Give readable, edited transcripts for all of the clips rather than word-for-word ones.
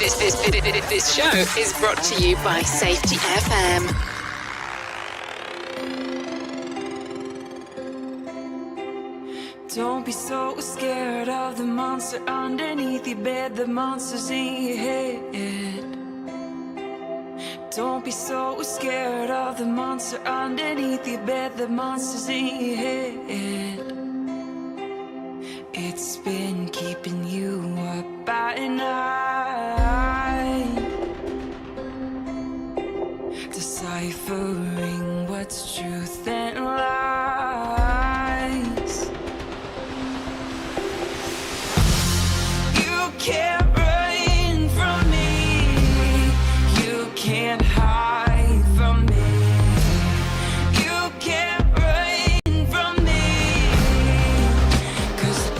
This show is brought to you by Safety FM. Don't be so scared of the monster underneath your bed. The monster's in your head. Don't be so scared of the monster underneath your bed. The monster's in your head. It's been keeping you up at night, deciphering what's truth and lies. You can't run from me, you can't hide from me, you can't run from me, 'cause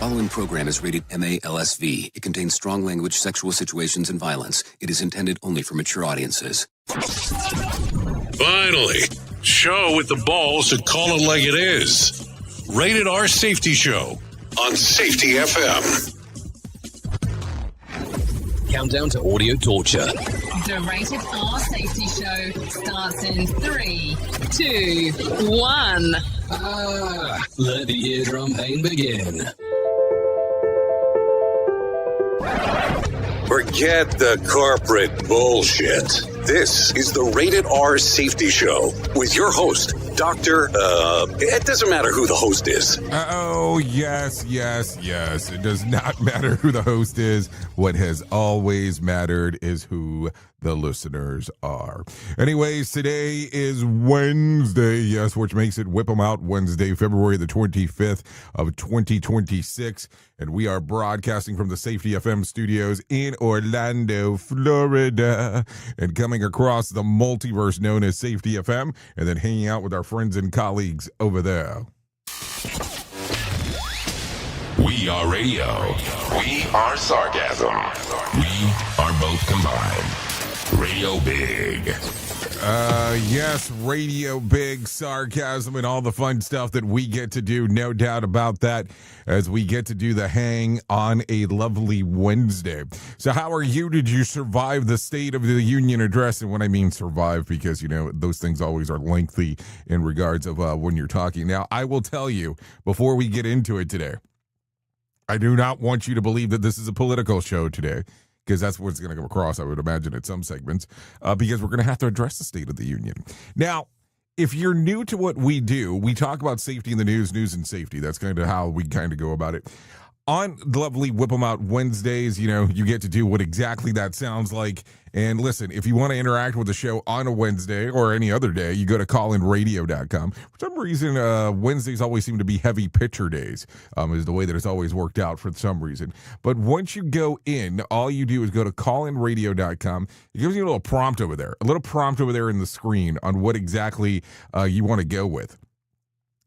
Following program is rated MALSV. It contains strong language, sexual situations, and violence. It is intended only for mature audiences. Finally, show with the balls to call it like it is. Rated R Safety Show on Safety FM. Countdown to audio torture. The Rated R Safety Show starts in 3, 2, 1. Let the eardrum pain begin. Forget the corporate bullshit. This is the Rated R Safety Show with your host, Dr. It doesn't matter who the host is. Oh, yes. It does not matter who the host is. What has always mattered is who the listeners are. Anyways, today is Wednesday, yes, which makes it Whip 'em Out Wednesday, February the 25th of 2026. And we are broadcasting from the Safety FM studios in Orlando, Florida, and coming across the multiverse known as Safety FM, and then hanging out with our friends and colleagues over there. We are radio. We are sarcasm. We are both combined. Radio Big. Yes, Radio Big, sarcasm, and all the fun stuff that we get to do, no doubt about that, as we get to do the hang on a lovely Wednesday. So how are you? Did you survive the State of the Union address? And when I mean survive, because, you know, those things always are lengthy in regards of when you're talking. Now, I will tell you, before we get into it today, I do not want you to believe that this is a political show today, because that's what's going to come across, I would imagine, at some segments, because we're going to have to address the State of the Union. Now, if you're new to what we do, we talk about safety in the news and safety. That's kind of how we kind of go about it. On lovely Whip 'em Out Wednesdays, you know, you get to do what exactly that sounds like. And listen, if you want to interact with the show on a Wednesday or any other day, you go to callinradio.com. For some reason, Wednesdays always seem to be heavy pitcher days, is the way that it's always worked out for some reason. But once you go in, all you do is go to callinradio.com. It gives you a little prompt over there in the screen on what exactly you want to go with.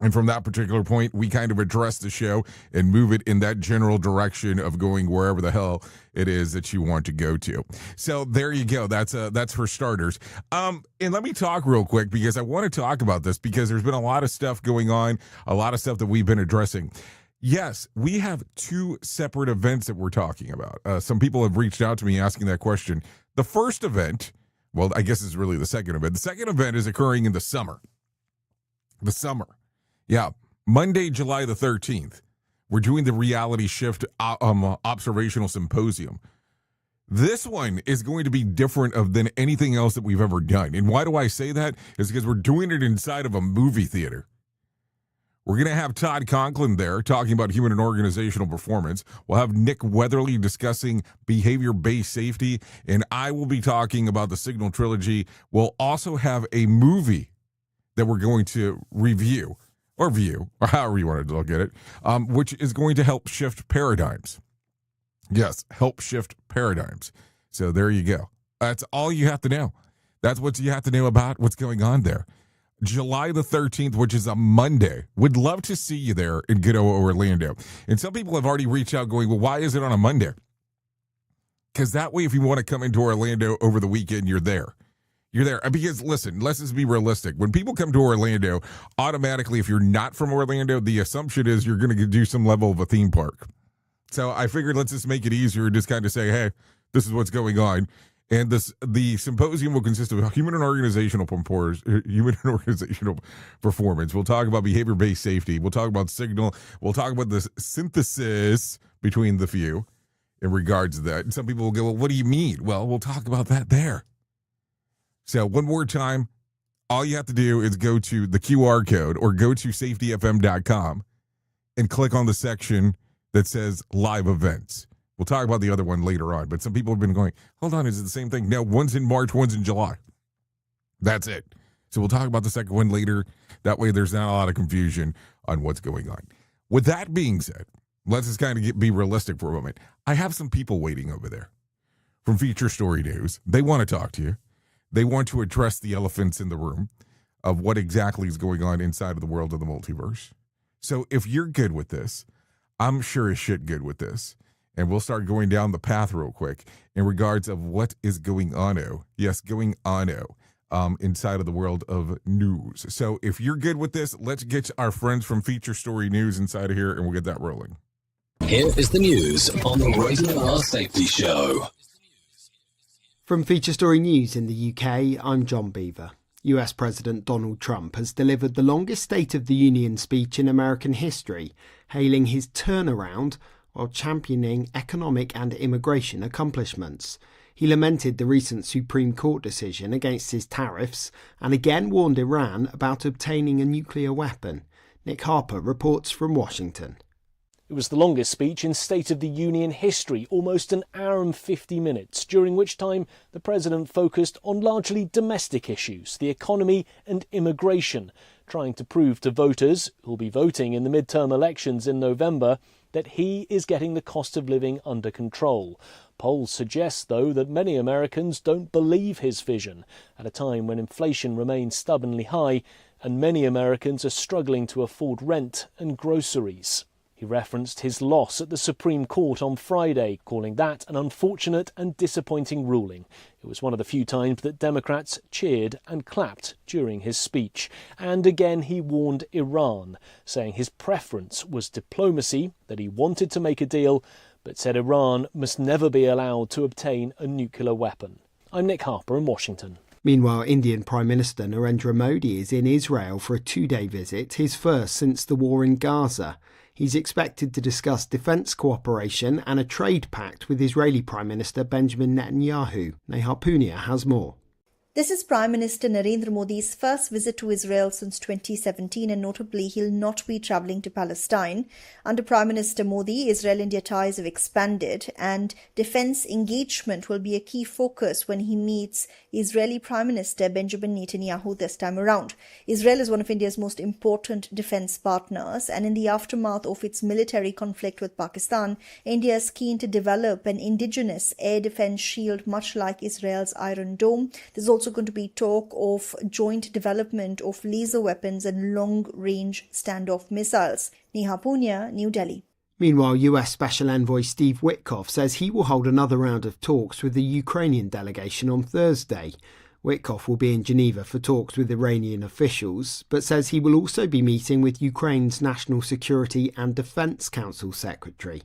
And from that particular point, we kind of address the show and move it in that general direction of going wherever the hell it is that you want to go to. So there you go. That's for starters. And let me talk real quick, because I want to talk about this, because there's been a lot of stuff going on, a lot of stuff that we've been addressing. Yes, we have two separate events that we're talking about. Some people have reached out to me asking that question. The first event, well, I guess it's really the second event. The second event is occurring in the summer. Yeah, Monday, July the 13th, we're doing the Reality Shift Observational Symposium. This one is going to be different than anything else that we've ever done. And why do I say that? It's because we're doing it inside of a movie theater. We're going to have Todd Conklin there talking about human and organizational performance. We'll have Nick Weatherly discussing behavior-based safety, and I will be talking about the Signal Trilogy. We'll also have a movie that we're going to review, or however you want to look at it, which is going to help shift paradigms. Yes, help shift paradigms. So there you go. That's all you have to know. That's what you have to know about what's going on there. July the 13th, which is a Monday. Would love to see you there in good old Orlando. And some people have already reached out going, well, why is it on a Monday? Because that way, if you want to come into Orlando over the weekend, you're there. You're there. Because, listen, let's just be realistic. When people come to Orlando, automatically, if you're not from Orlando, the assumption is you're going to do some level of a theme park. So I figured let's just make it easier and just kind of say, hey, this is what's going on. And the symposium will consist of human and organizational performance. We'll talk about behavior-based safety. We'll talk about signal. We'll talk about the synthesis between the few in regards to that. And some people will go, well, what do you mean? Well, we'll talk about that there. So one more time, all you have to do is go to the QR code or go to safetyfm.com and click on the section that says live events. We'll talk about the other one later on, but some people have been going, hold on, is it the same thing? No, one's in March, one's in July. That's it. So we'll talk about the second one later. That way there's not a lot of confusion on what's going on. With that being said, let's just kind of be realistic for a moment. I have some people waiting over there from Feature Story News. They want to talk to you. They want to address the elephants in the room of what exactly is going on inside of the world of the multiverse. So if you're good with this, I'm sure as shit good with this. And we'll start going down the path real quick in regards of what is going on. Yes, going on inside of the world of news. So if you're good with this, let's get our friends from Feature Story News inside of here, and we'll get that rolling. Here is the news on the Rated R Safety Show. From Feature Story News in the UK, I'm John Beaver. US President Donald Trump has delivered the longest State of the Union speech in American history, hailing his turnaround while championing economic and immigration accomplishments. He lamented the recent Supreme Court decision against his tariffs and again warned Iran about obtaining a nuclear weapon. Nick Harper reports from Washington. It was the longest speech in State of the Union history, almost an hour and 50 minutes, during which time the president focused on largely domestic issues, the economy and immigration, trying to prove to voters, who'll be voting in the midterm elections in November, that he is getting the cost of living under control. Polls suggest, though, that many Americans don't believe his vision at a time when inflation remains stubbornly high and many Americans are struggling to afford rent and groceries. He referenced his loss at the Supreme Court on Friday, calling that an unfortunate and disappointing ruling. It was one of the few times that Democrats cheered and clapped during his speech. And again he warned Iran, saying his preference was diplomacy, that he wanted to make a deal, but said Iran must never be allowed to obtain a nuclear weapon. I'm Nick Harper in Washington. Meanwhile, Indian Prime Minister Narendra Modi is in Israel for a 2-day visit, his first since the war in Gaza. He's expected to discuss defence cooperation and a trade pact with Israeli Prime Minister Benjamin Netanyahu. Neha Punia has more. This is Prime Minister Narendra Modi's first visit to Israel since 2017, and notably he'll not be travelling to Palestine. Under Prime Minister Modi, Israel-India ties have expanded and defence engagement will be a key focus when he meets Israeli Prime Minister Benjamin Netanyahu this time around. Israel is one of India's most important defence partners, and in the aftermath of its military conflict with Pakistan, India is keen to develop an indigenous air defence shield much like Israel's Iron Dome. There's also going to be talk of joint development of laser weapons and long-range standoff missiles. Neha Punia, New Delhi. Meanwhile, US Special Envoy Steve Witkoff says he will hold another round of talks with the Ukrainian delegation on Thursday. Witkoff will be in Geneva for talks with Iranian officials, but says he will also be meeting with Ukraine's National Security and Defence Council Secretary.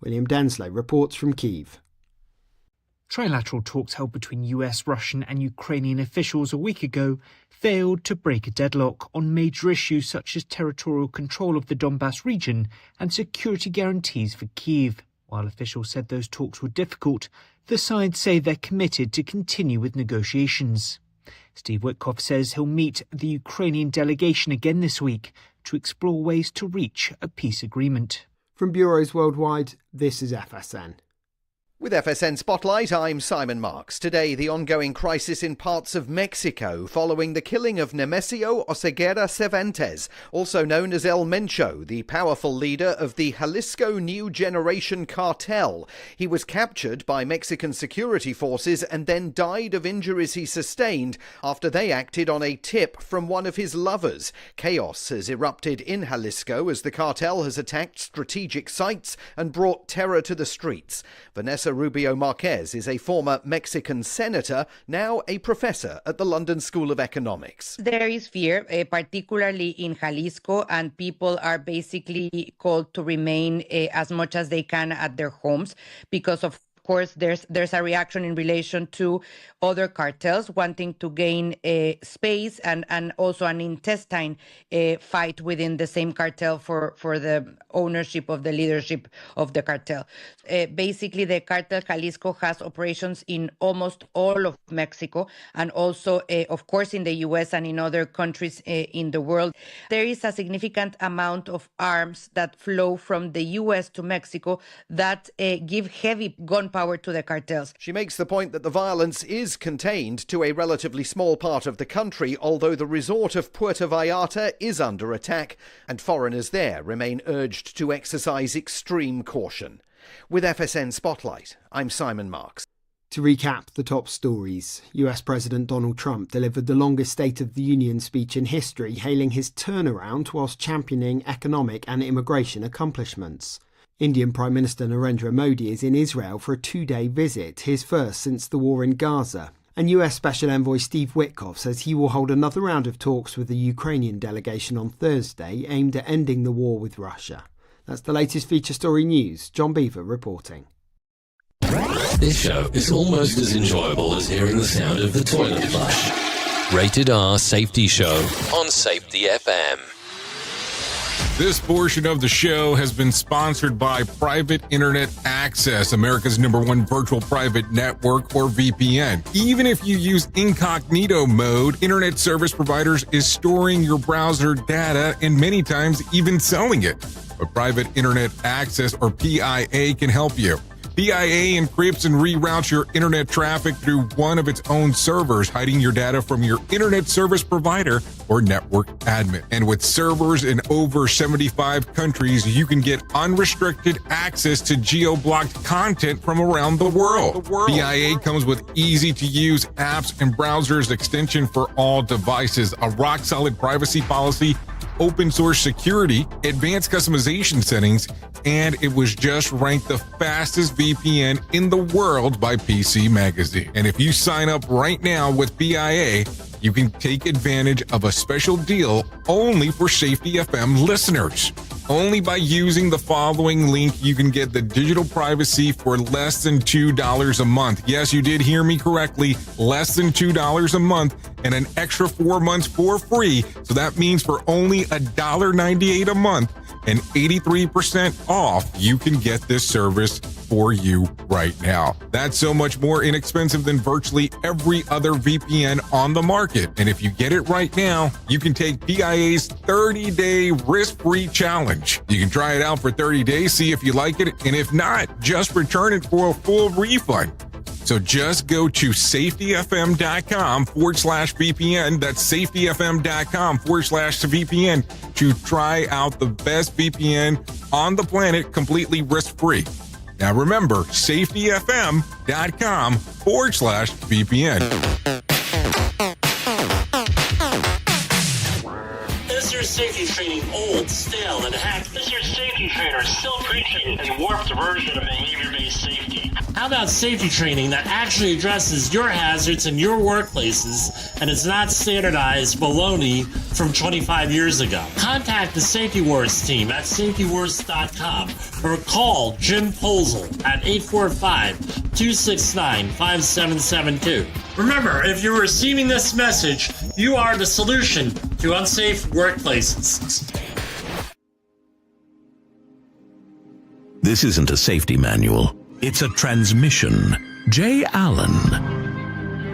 William Denslow reports from Kyiv. Trilateral talks held between US, Russian and Ukrainian officials a week ago failed to break a deadlock on major issues such as territorial control of the Donbass region and security guarantees for Kyiv. While officials said those talks were difficult, the sides say they're committed to continue with negotiations. Steve Witkoff says he'll meet the Ukrainian delegation again this week to explore ways to reach a peace agreement. From bureaus worldwide, this is FSN. With FSN Spotlight, I'm Simon Marks. Today, the ongoing crisis in parts of Mexico following the killing of Nemesio Oseguera Cervantes, also known as El Mencho, the powerful leader of the Jalisco New Generation cartel. He was captured by Mexican security forces and then died of injuries he sustained after they acted on a tip from one of his lovers. Chaos has erupted in Jalisco as the cartel has attacked strategic sites and brought terror to the streets. Vanessa Rubio Marquez is a former Mexican senator, now a professor at the London School of Economics. There is fear, particularly in Jalisco, and people are basically called to remain as much as they can at their homes because of course, there's a reaction in relation to other cartels wanting to gain space and also an intestine fight within the same cartel for the ownership of the leadership of the cartel. Basically, the cartel Jalisco has operations in almost all of Mexico and also, of course, in the U.S. and in other countries in the world. There is a significant amount of arms that flow from the U.S. to Mexico that give heavy gunpower to the cartels. She makes the point that the violence is contained to a relatively small part of the country, although the resort of Puerto Vallarta is under attack, and foreigners there remain urged to exercise extreme caution. With FSN Spotlight, I'm Simon Marks. To recap the top stories, US President Donald Trump delivered the longest State of the Union speech in history, hailing his turnaround whilst championing economic and immigration accomplishments. Indian Prime Minister Narendra Modi is in Israel for a 2-day visit, his first since the war in Gaza. And US Special Envoy Steve Witkoff says he will hold another round of talks with the Ukrainian delegation on Thursday aimed at ending the war with Russia. That's the latest feature story news. John Beaver reporting. This show is almost as enjoyable as hearing the sound of the toilet flush. Rated R Safety Show on Safety FM. This portion of the show has been sponsored by Private Internet Access, America's #1 virtual private network, or VPN. Even if you use incognito mode, internet service providers is storing your browser data and many times even selling it. But Private Internet Access, or PIA, can help you. PIA encrypts and reroutes your internet traffic through one of its own servers, hiding your data from your internet service provider or network admin. And with servers in over 75 countries, you can get unrestricted access to geo-blocked content from around the world. PIA comes with easy-to-use apps and browsers extension for all devices, a rock-solid privacy policy, open source security, advanced customization settings, and it was just ranked the fastest VPN in the world by PC Magazine. And if you sign up right now with PIA, you can take advantage of a special deal only for Safety FM listeners. Only by using the following link, you can get the digital privacy for less than $2 a month. Yes, you did hear me correctly, less than $2 a month, and an extra 4 months for free. So that means for only $1.98 a month and 83% off, you can get this service for you right now. That's so much more inexpensive than virtually every other VPN on the market. And if you get it right now, you can take PIA's 30-day risk-free challenge. You can try it out for 30 days, see if you like it, and if not, just return it for a full refund. So just go to safetyfm.com/VPN. That's safetyfm.com/VPN to try out the best VPN on the planet completely risk-free. Now remember, safetyfm.com/VPN. Is your safety training old, stale, and hacked? Is your safety trainer still preaching a warped version of behavior-based safety? How about safety training that actually addresses your hazards in your workplaces and is not standardized baloney from 25 years ago? Contact the Safety Wars team at safetywars.com or call Jim Posel at 845-269-5772. Remember, if you're receiving this message, you are the solution to unsafe workplaces. This isn't a safety manual. It's a transmission. Jay Allen,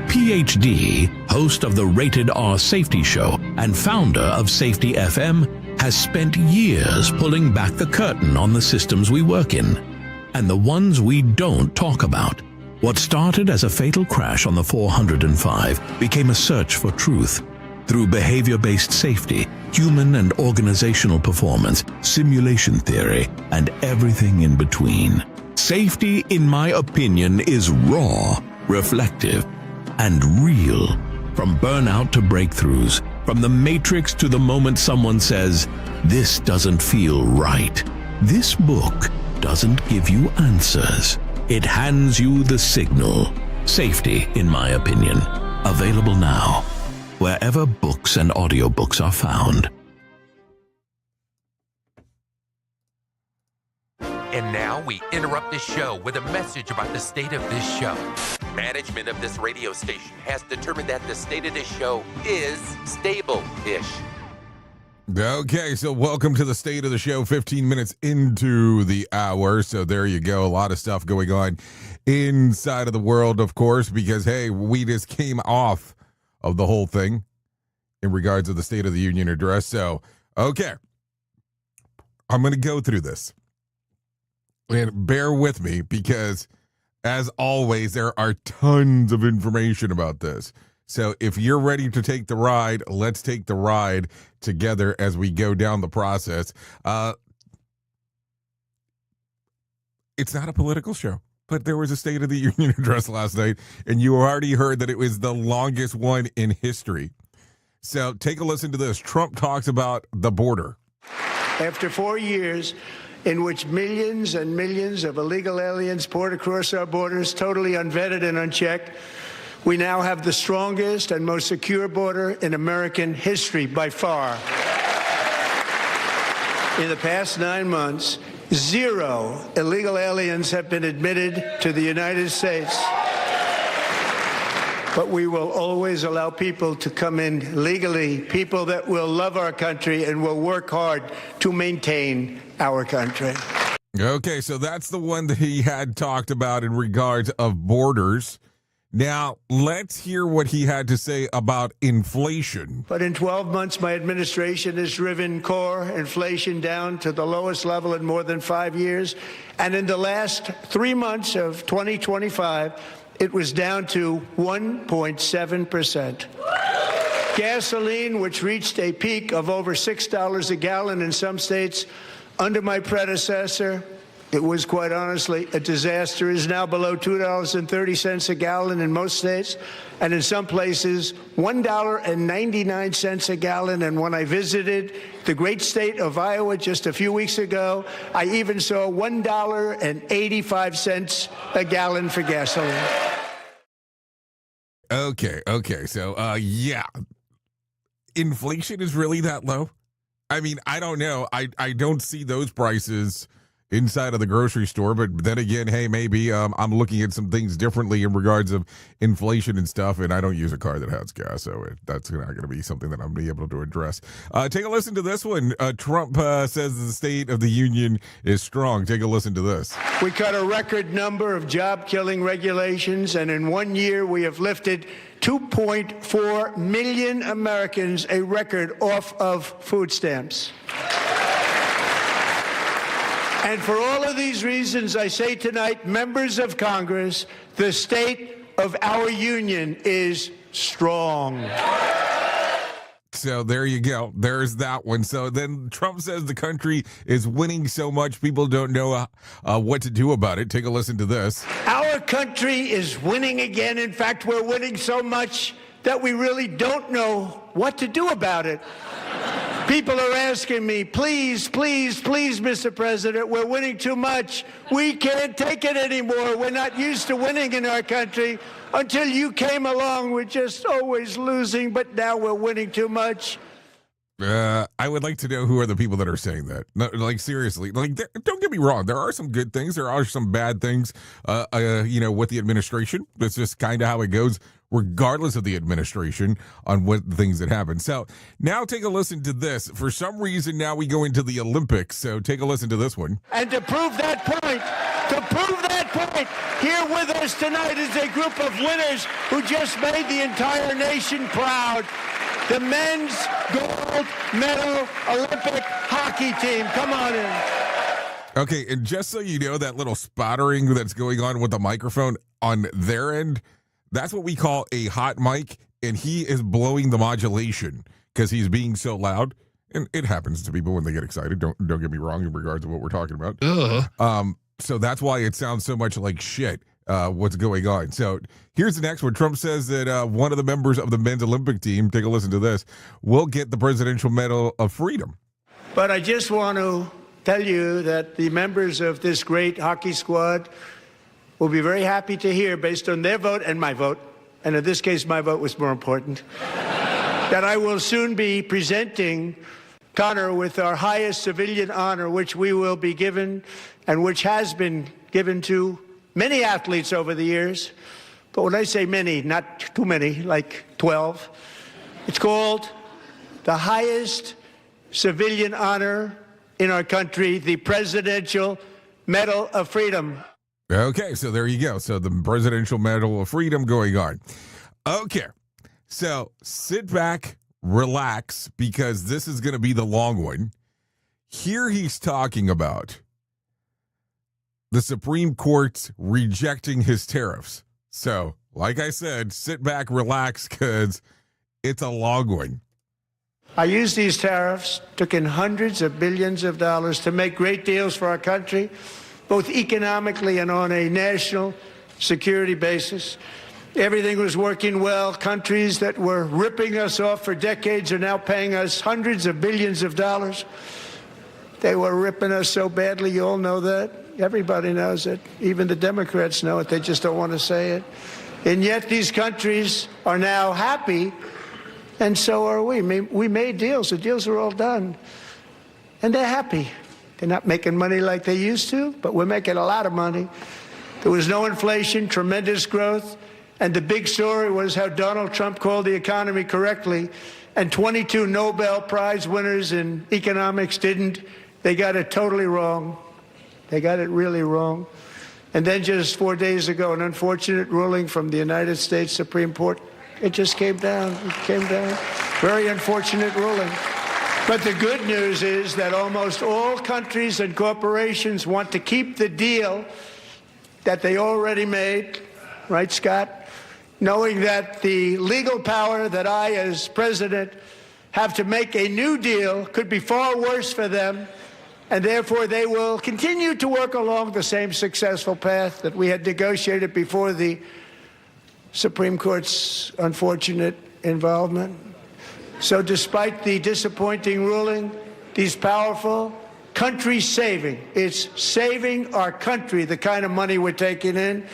PhD, host of the Rated R Safety Show and founder of Safety FM, has spent years pulling back the curtain on the systems we work in. and the ones we don't talk about. What started as a fatal crash on the 405 became a search for truth. Through behavior-based safety, human and organizational performance, simulation theory, and everything in between. Safety, in my opinion, is raw, reflective, and real. From burnout to breakthroughs, from the matrix to the moment someone says, "This doesn't feel right." This book doesn't give you answers. It hands you the signal. Safety, in my opinion. Available now, wherever books and audiobooks are found. And now we interrupt this show with a message about the state of this show. Management of this radio station has determined that the state of this show is stable-ish. Okay, so welcome to the state of the show, 15 minutes into the hour. So there you go. A lot of stuff going on inside of the world, of course, because, hey, we just came off of the whole thing in regards to the State of the Union address. So, okay, I'm going to go through this. And bear with me because, as always, there are tons of information about this. So if you're ready to take the ride, let's take the ride together as we go down the process. It's not a political show, but there was a State of the Union address last night, and you already heard that it was the longest one in history. So take a listen to this. Trump talks about the border. After 4 years in which millions and millions of illegal aliens poured across our borders, totally unvetted and unchecked, we now have the strongest and most secure border in American history by far. In the past 9 months, 0 illegal aliens have been admitted to the United States. But we will always allow people to come in legally, people that will love our country and will work hard to maintain our country. Okay, so that's the one that he had talked about in regards of borders. Now, let's hear what he had to say about inflation. But in 12 months, my administration has driven core inflation down to the lowest level in more than 5 years. And in the last 3 months of 2025, it was down to 1.7%. Gasoline, which reached a peak of over $6 a gallon in some states under my predecessor, it was quite honestly a disaster, is now below $2.30 a gallon in most states, and in some places $1.99 a gallon. And when I visited the great state of Iowa just a few weeks ago, I even saw $1.85 a gallon for gasoline. Okay, so yeah, inflation is really that low? I mean, I don't know. I don't see those prices inside of the grocery store, but then again, hey, maybe I'm looking at some things differently in regards of inflation and stuff, and I don't use a car that has gas, so that's not going to be something that I'm going to be able to address. Take a listen to this one. Trump says the State of the Union is strong. Take a listen to this. We cut a record number of job-killing regulations, and in 1 year we have lifted 2.4 million Americans, a record, off of food stamps. And for all of these reasons, I say tonight, members of Congress, the state of our union is strong. So there you go. There's that one. So then Trump says the country is winning so much, people don't know what to do about it. Take a listen to this. Our country is winning again. In fact, we're winning so much that we really don't know what to do about it. People are asking me, please, please, please, Mr. President, we're winning too much. We can't take it anymore. We're not used to winning in our country. Until you came along, we're just always losing, but now we're winning too much. I would like to know who are the people that are saying that. No, like, seriously, like, don't get me wrong. There are some good things. There are some bad things, with the administration. That's just kind of how it goes, regardless of the administration, on what things that happen. So now take a listen to this. For some reason, now we go into the Olympics. So take a listen to this one. And to prove that point, here with us tonight is a group of winners who just made the entire nation proud. The men's gold medal Olympic hockey team. Come on in. Okay, and just so you know, that little sputtering that's going on with the microphone on their end, that's what we call a hot mic, and he is blowing the modulation because he's being so loud. And it happens to people when they get excited. Don't get me wrong in regards to what we're talking about. So that's why it sounds so much like shit. What's going on? So here's the next one. Trump says that one of the members of the men's Olympic team, take a listen to this, will get the Presidential Medal of Freedom. But I just want to tell you that the members of this great hockey squad will be very happy to hear, based on their vote and my vote, and in this case my vote was more important, that I will soon be presenting Connor with our highest civilian honor, which we will be given and which has been given to many athletes over the years. But when I say many, not too many, like 12, it's called the highest civilian honor in our country, the Presidential Medal of Freedom. Okay, so there you go. So the Presidential Medal of Freedom going on. Okay, so sit back, relax, because this is going to be the long one. Here he's talking about the Supreme Court rejecting his tariffs. So, like I said, sit back, relax, because it's a long one. I used these tariffs, took in hundreds of billions of dollars to make great deals for our country, both economically and on a national security basis. Everything was working well. Countries that were ripping us off for decades are now paying us hundreds of billions of dollars. They were ripping us so badly, you all know that. Everybody knows it. Even the Democrats know it. They just don't want to say it. And yet these countries are now happy, and so are we. We made deals. The deals are all done. And they're happy. They're not making money like they used to, but we're making a lot of money. There was no inflation, tremendous growth, and the big story was how Donald Trump called the economy correctly, and 22 Nobel Prize winners in economics didn't. They got it totally wrong. They got it really wrong. And then just 4 days ago, an unfortunate ruling from the United States Supreme Court. It just came down. It came down. Very unfortunate ruling. But the good news is that almost all countries and corporations want to keep the deal that they already made, right, Scott? Knowing that the legal power that I, as president, have to make a new deal could be far worse for them, and therefore they will continue to work along the same successful path that we had negotiated before the Supreme Court's unfortunate involvement. So despite the disappointing ruling, these powerful country-saving, it's saving our country, the kind of money we're taking in,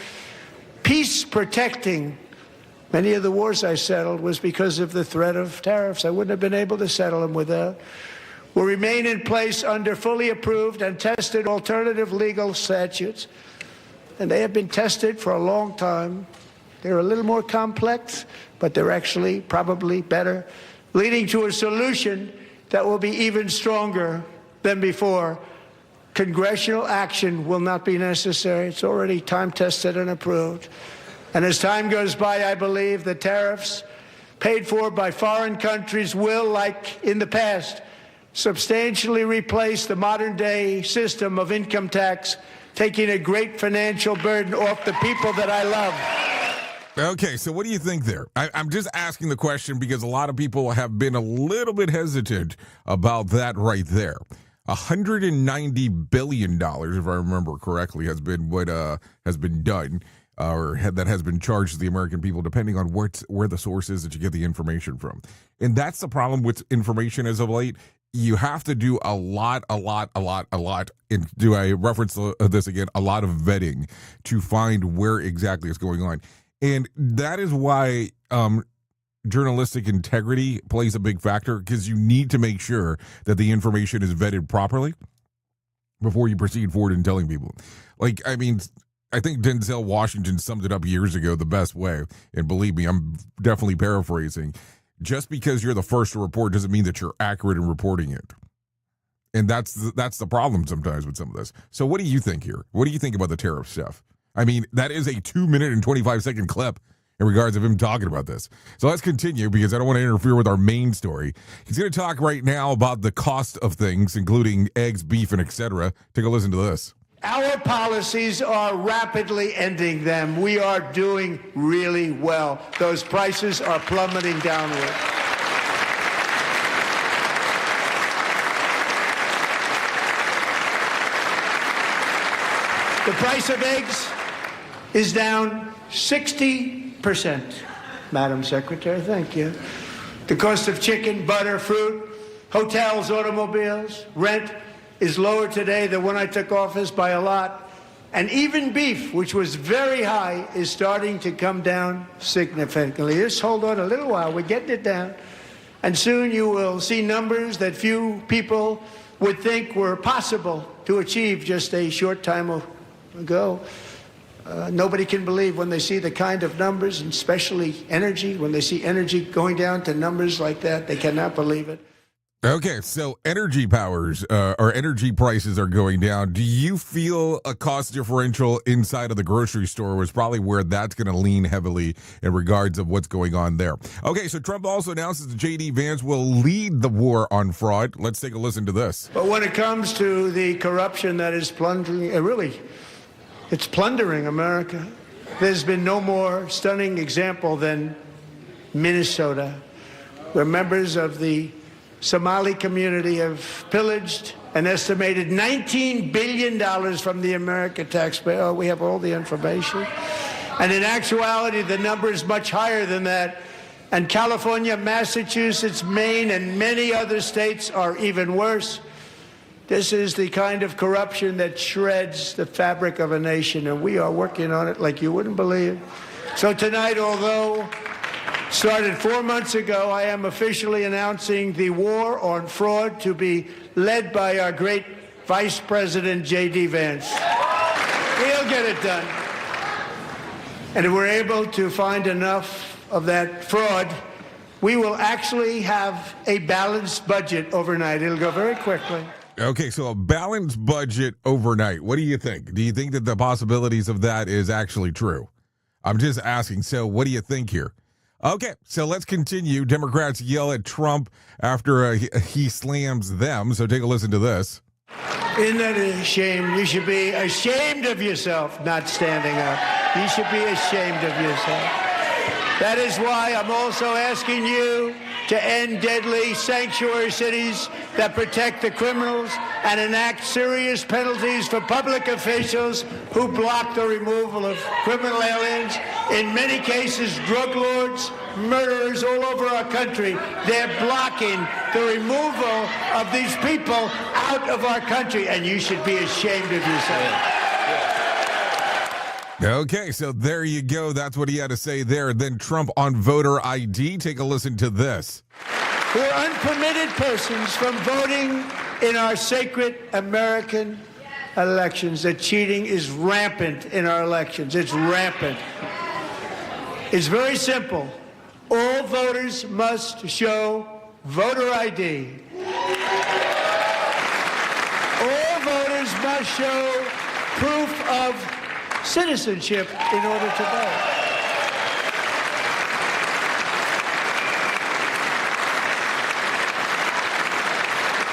peace-protecting. Many of the wars I settled was because of the threat of tariffs. I wouldn't have been able to settle them without. Will remain in place under fully approved and tested alternative legal statutes. And they have been tested for a long time. They're a little more complex, but they're actually probably better, leading to a solution that will be even stronger than before. Congressional action will not be necessary. It's already time-tested and approved. And as time goes by, I believe the tariffs paid for by foreign countries will, like in the past, substantially replace the modern-day system of income tax, taking a great financial burden off the people that I love. Okay, so what do you think there? I'm just asking the question because a lot of people have been a little bit hesitant about that right there. $190 billion, if I remember correctly, has been what has been done, that has been charged to the American people, depending on where the source is that you get the information from. And that's the problem with information as of late. You have to do a lot, and do I reference this again, a lot of vetting to find where exactly it's going on. And that is why journalistic integrity plays a big factor, because you need to make sure that the information is vetted properly before you proceed forward in telling people. Like, I mean, I think Denzel Washington summed it up years ago the best way. And believe me, I'm definitely paraphrasing. Just because you're the first to report doesn't mean that you're accurate in reporting it. And that's the problem sometimes with some of this. So what do you think here? What do you think about the tariff stuff? I mean, that is a 2 minute and 25 second clip. in regards of him talking about this. So let's continue because I don't want to interfere with our main story. He's going to talk right now about the cost of things, including eggs, beef, and etc. Take a listen to this. Our policies are rapidly ending them. We are doing really well. Those prices are plummeting downward. The price of eggs is down 60%. Madam Secretary, thank you. The cost of chicken, butter, fruit, hotels, automobiles, rent is lower today than when I took office by a lot. And even beef, which was very high, is starting to come down significantly. Just hold on a little while. We're getting it down. And soon you will see numbers that few people would think were possible to achieve just a short time ago. Nobody can believe when they see the kind of numbers, and especially energy, when they see energy going down to numbers like that, they cannot believe it. Okay, so energy powers or energy prices are going down. Do you feel a cost differential inside of the grocery store was probably where that's going to lean heavily in regards of what's going on there? Okay, so Trump also announces that J.D. Vance will lead the war on fraud. Let's take a listen to this. But when it comes to the corruption that is plundering, it's plundering America. There's been no more stunning example than Minnesota, where members of the Somali community have pillaged an estimated $19 billion from the American taxpayer. Oh, we have all the information. And in actuality, the number is much higher than that. And California, Massachusetts, Maine, and many other states are even worse. This is the kind of corruption that shreds the fabric of a nation, and we are working on it like you wouldn't believe. So tonight, although started 4 months ago, I am officially announcing the war on fraud to be led by our great Vice President J.D. Vance. He'll get it done. And if we're able to find enough of that fraud, we will actually have a balanced budget overnight. It'll go very quickly. Okay, so a balanced budget overnight. What do you think? Do you think that the possibilities of that is actually true? I'm just asking. So what do you think here? Okay, so let's continue. Democrats yell at Trump after he slams them. So take a listen to this. Isn't that a shame? You should be ashamed of yourself not standing up. You should be ashamed of yourself. That is why I'm also asking you to end deadly sanctuary cities that protect the criminals and enact serious penalties for public officials who block the removal of criminal aliens. In many cases, drug lords, murderers all over our country, they're blocking the removal of these people out of our country, and you should be ashamed of yourself. Okay, so there you go. That's what he had to say there. Then Trump on voter ID. Take a listen to this. We're unpermitted persons from voting in our sacred American elections. That cheating is rampant in our elections. It's rampant. It's very simple. All voters must show voter ID. All voters must show proof of citizenship in order to vote.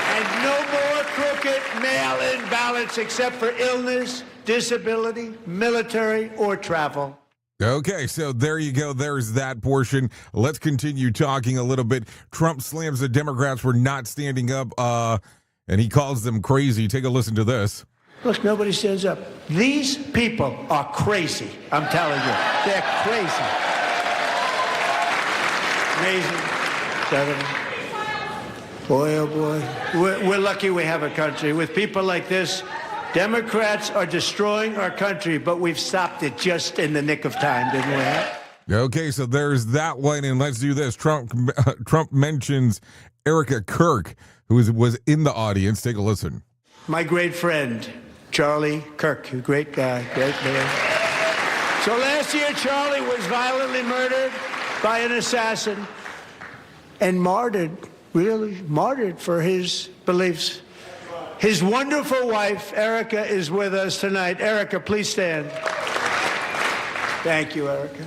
And no more crooked mail-in ballots except for illness, disability, military, or travel. Okay, so there you go. There's that portion. Let's continue talking a little bit. Trump slams the Democrats for not standing up, and he calls them crazy. Take a listen to this. Look, nobody stands up. These people are crazy. I'm telling you. They're crazy. Amazing. Boy, oh boy. We're lucky we have a country. With people like this, Democrats are destroying our country, but we've stopped it just in the nick of time, didn't we? Okay, so there's that one, and let's do this. Trump mentions Erica Kirk, who was in the audience. Take a listen. My great friend, Charlie Kirk, a great guy, great man. So last year, Charlie was violently murdered by an assassin and martyred, really martyred for his beliefs. His wonderful wife, Erica, is with us tonight. Erica, please stand. Thank you, Erica.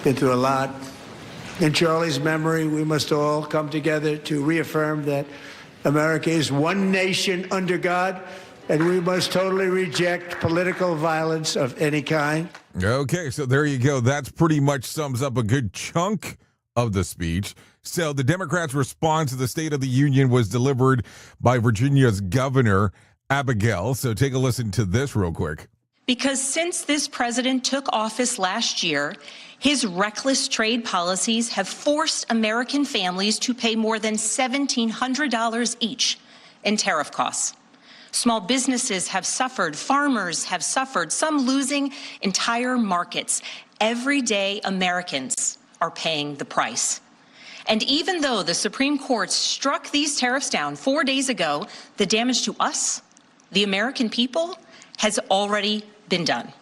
been through a lot. In Charlie's memory, we must all come together to reaffirm that America is one nation under God, and we must totally reject political violence of any kind. Okay, so there you go. That's pretty much sums up a good chunk of the speech. So the Democrats' response to the State of the Union was delivered by Virginia's governor, Abigail. So take a listen to this real quick. Because since this president took office last year, his reckless trade policies have forced American families to pay more than $1,700 each in tariff costs. Small businesses have suffered, farmers have suffered, some losing entire markets. Everyday Americans are paying the price. And even though the Supreme Court struck these tariffs down 4 days ago, the damage to us, the American people, has already been done.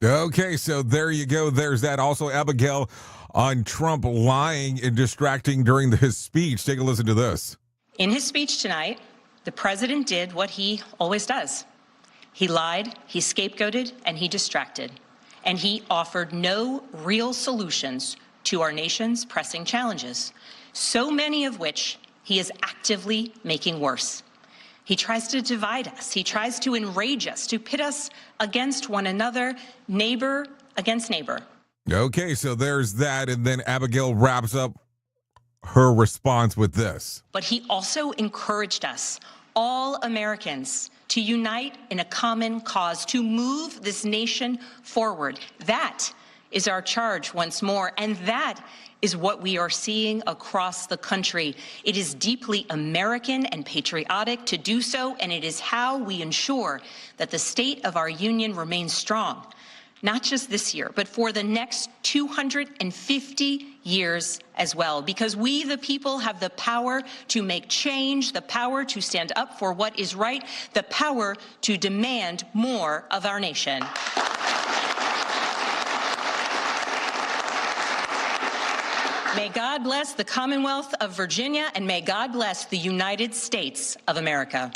Okay, so there you go. There's that. Also, Abigail on Trump lying and distracting during his speech. Take a listen to this. In his speech tonight, the president did what he always does. He lied, he scapegoated, and he distracted. And he offered no real solutions to our nation's pressing challenges, so many of which he is actively making worse. He tries to divide us. He tries to enrage us, to pit us against one another, neighbor against neighbor. Okay, so there's that. And then Abigail wraps up her response with this. But he also encouraged us, all Americans, to unite in a common cause, to move this nation forward. That is our charge once more, and that is what we are seeing across the country. It is deeply American and patriotic to do so, and it is how we ensure that the state of our union remains strong, not just this year, but for the next 250 years as well, because we, the people, have the power to make change, the power to stand up for what is right, the power to demand more of our nation. May God bless the Commonwealth of Virginia, and may God bless the United States of America.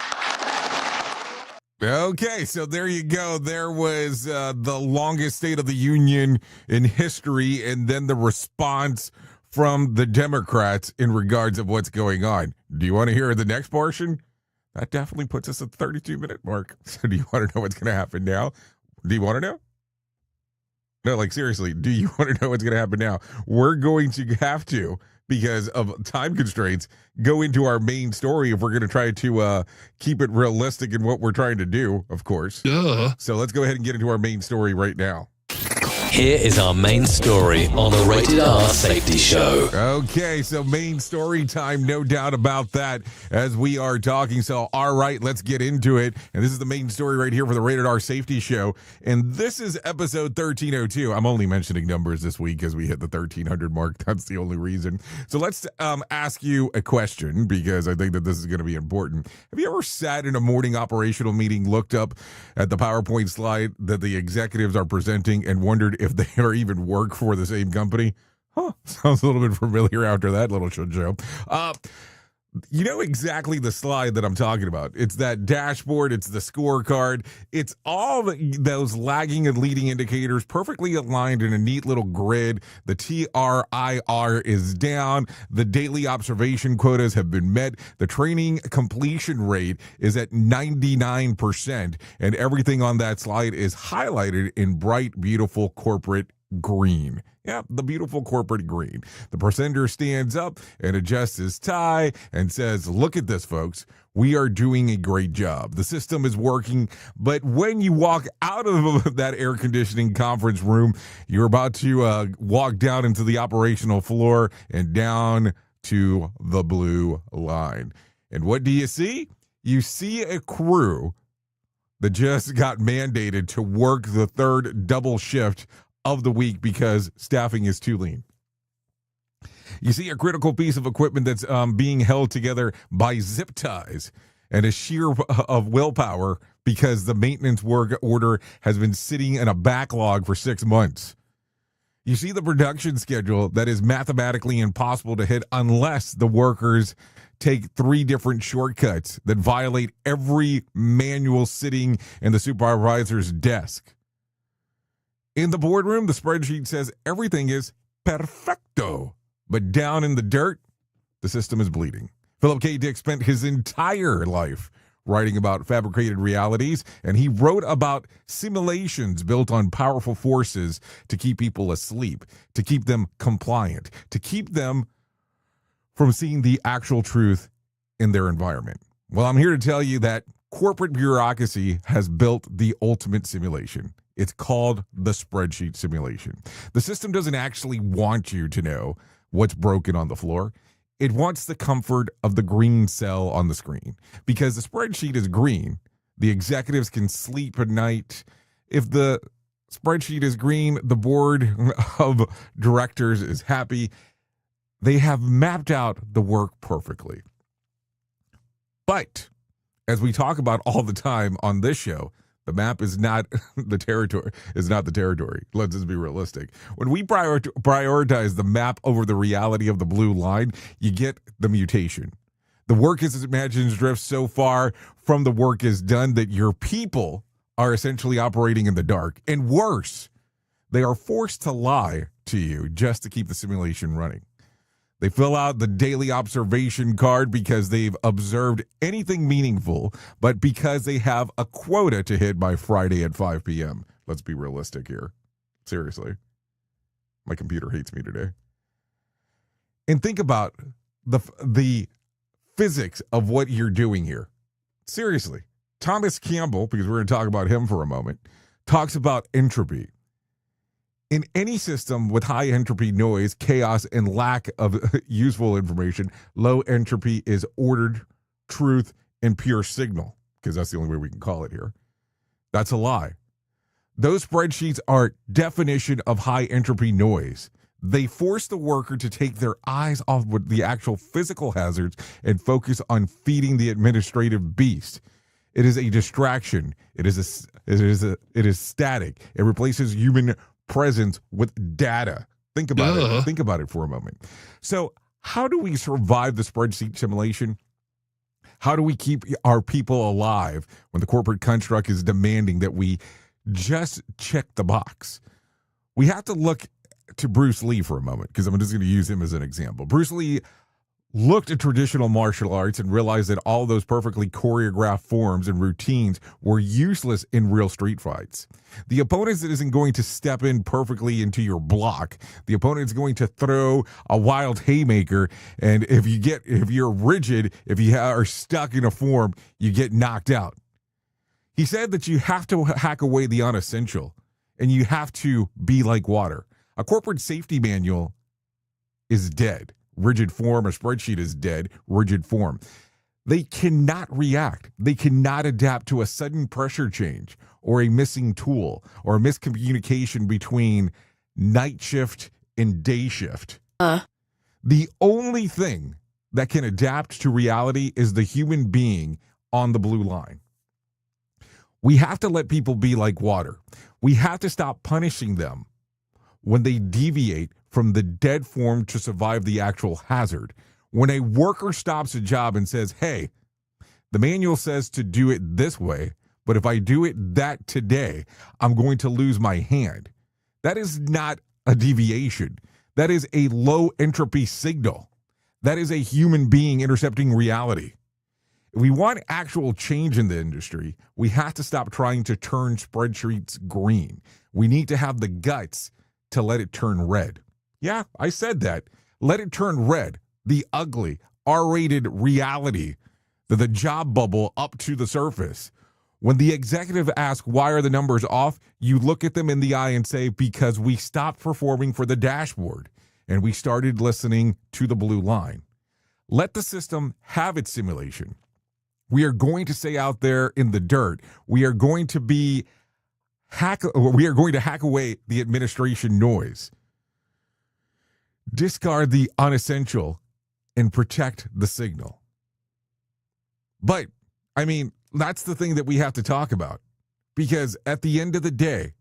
Okay, so there you go. There was the longest State of the Union in history, and then the response from the Democrats in regards of what's going on. Do you want to hear the next portion? That definitely puts us at the 32-minute mark. So do you want to know what's going to happen now? Do you want to know? No, like seriously, do you want to know what's going to happen now? We're going to have to, because of time constraints, go into our main story if we're going to try to keep it realistic in what we're trying to do, of course. Duh. So let's go ahead and get into our main story right now. Here is our main story on the Rated R Safety Show. Okay, so main story time, no doubt about that, as we are talking. So, all right, let's get into it. And this is the main story right here for the Rated R Safety Show. And this is episode 1302. I'm only mentioning numbers this week as we hit the 1300 mark. That's the only reason. So let's ask you a question, because I think that this is going to be important. Have you ever sat in a morning operational meeting, looked up at the PowerPoint slide that the executives are presenting, and wondered if they are even work for the same company? Huh, sounds a little bit familiar after that little show. You know exactly the slide that I'm talking about. It's that dashboard. It's the scorecard. It's all those lagging and leading indicators perfectly aligned in a neat little grid. The TRIR is down. The daily observation quotas have been met. The training completion rate is at 99%. And everything on that slide is highlighted in bright, beautiful corporate green. Yeah, the beautiful corporate green. The presenter stands up and adjusts his tie and says, "Look at this, folks. We are doing a great job. The system is working." But when you walk out of that air conditioning conference room, you're about to walk down into the operational floor and down to the blue line. And what do you see? You see a crew that just got mandated to work the third double shift of the week because staffing is too lean. You see a critical piece of equipment that's being held together by zip ties and a sheer of willpower because the maintenance work order has been sitting in a backlog for 6 months. You see the production schedule that is mathematically impossible to hit unless the workers take 3 different shortcuts that violate every manual sitting in the supervisor's desk. In the boardroom, the spreadsheet says everything is perfecto. But down in the dirt, the system is bleeding. Philip K. Dick spent his entire life writing about fabricated realities, and he wrote about simulations built on powerful forces to keep people asleep, to keep them compliant, to keep them from seeing the actual truth in their environment. Well, I'm here to tell you that corporate bureaucracy has built the ultimate simulation. It's called the spreadsheet simulation. The system doesn't actually want you to know what's broken on the floor. It wants the comfort of the green cell on the screen. Because the spreadsheet is green, the executives can sleep at night. If the spreadsheet is green, the board of directors is happy. They have mapped out the work perfectly. But as we talk about all the time on this show, the map is not the territory. Let's just be realistic. When we prioritize the map over the reality of the blue line, you get the mutation. The work is imagined drifts so far from the work is done that your people are essentially operating in the dark. And worse, they are forced to lie to you just to keep the simulation running. They fill out the daily observation card because they've observed anything meaningful, but because they have a quota to hit by Friday at 5 p.m. Let's be realistic here. Seriously. My computer hates me today. And think about the physics of what you're doing here. Seriously. Thomas Campbell, because we're going to talk about him for a moment, talks about entropy. In any system with high entropy, noise, chaos, and lack of useful information, low entropy is ordered, truth, and pure signal, because that's the only way we can call it here. That's a lie. Those spreadsheets are definition of high entropy noise. They force the worker to take their eyes off with the actual physical hazards and focus on feeding the administrative beast. It is a distraction. It is static. It replaces human presence with data. Think about it. Think about it for a moment. So how do we survive the spreadsheet simulation? How do we keep our people alive when the corporate construct is demanding that we just check the box? We have to look to Bruce Lee for a moment, because I'm just going to use him as an example. Bruce Lee looked at traditional martial arts and realized that all those perfectly choreographed forms and routines were useless in real street fights. The opponent isn't going to step in perfectly into your block. The opponent is going to throw a wild haymaker, and if you're rigid, if you are stuck in a form, you get knocked out. He said that you have to hack away the unessential, and you have to be like water. A corporate safety manual is dead. Rigid form, a spreadsheet is dead, rigid form. They cannot react. They cannot adapt to a sudden pressure change or a missing tool or a miscommunication between night shift and day shift. The only thing that can adapt to reality is the human being on the blue line. We have to let people be like water. We have to stop punishing them when they deviate from the dead form to survive the actual hazard. When a worker stops a job and says, hey, the manual says to do it this way, but if I do it that today, I'm going to lose my hand. That is not a deviation. That is a low entropy signal. That is a human being intercepting reality. If we want actual change in the industry, we have to stop trying to turn spreadsheets green. We need to have the guts to let it turn red. Yeah, I said that. Let it turn red. The ugly, R-rated reality, the job bubble up to the surface. When the executive asks, why are the numbers off? You look at them in the eye and say, because we stopped performing for the dashboard and we started listening to the blue line. Let the system have its simulation. We are going to stay out there in the dirt. We are going to hack away the administration noise. Discard the unessential and protect the signal. But, I mean, that's the thing that we have to talk about, because at the end of the day,